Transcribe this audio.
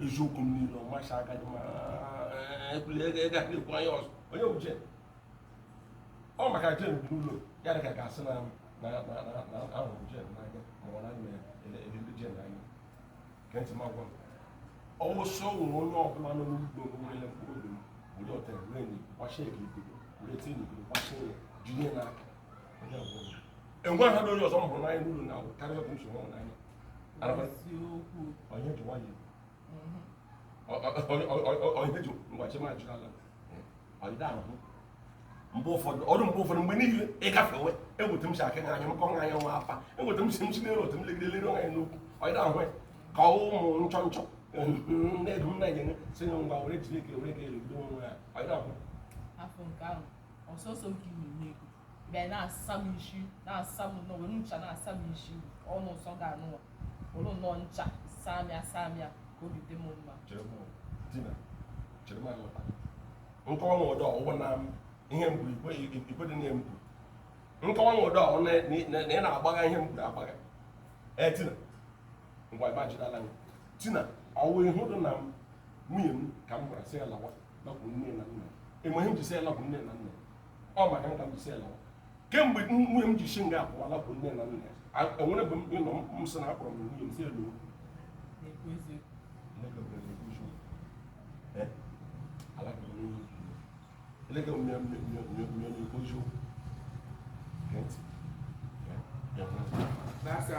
eziokwu m niile ọmacha aka dị ma ekwu anya ọzọ onye bụ jen ọ maka jen bi n'ụlọ ya dị ka ga-asị na ahụrụ jen n'anya ma ọ na-elele jen n'anya ke ntị m agwa ọwụsọ nwere onye ọbụla nọ n'ugbo nwere mkpụrụ obi m were ọtara were na gbachie ekirikiri were tinye n'ikiri gbachie ya jiri ya n'aka onye ọbụla enwe ha na onye ọzọ m hụrụ n'anya n'ụlọ na karịa ọtụ nsogbu n'anya onye ji nwayọ onye ji ngwachi m ajụrụla ọdịda ahụ mgbe ụfọdụ mgbe niile ịgafewe eweta m si aka anya mkpọ nwa anya nwa afa eweta m si m si n'elu otu m legide lere anya n'okwu ọdịda ahụ ka ụmụ nchọ nchọ ndị ego m na-enye si nye ngwa were jiri ike were ka elegide onwe ya ọdịda ahụ afọ nke ahụ ọsọsọ nke ime n'ego bịa na-asa m isi na-asa m nọ were ncha na-asa m isi ọnụ ụsọ ga-anụ were nnọọ ncha samịa ka obi dị m mma nkọwa nwe ụdọ ọwụwa na ihe mgbu ikwe dị na mgbu nkọwa nwe ụdọ na ị na-agbagha ihe mgburu agbagha tina ngwa ebe ajidala gị tina ọwụ ihu dị na nwunye m ka m gwara sị ya lawa lakwu nne na nna enwe ihe m ji sị ya lakwu nne na nna ọ maka nka m ji sị ya lawa kemgbe nwunye m ji shi nga apụwa lakwu nne na nna enwere bụ ịnọ m sị na akpọrọ m nwunye m si elu Ele meu cujo gente that's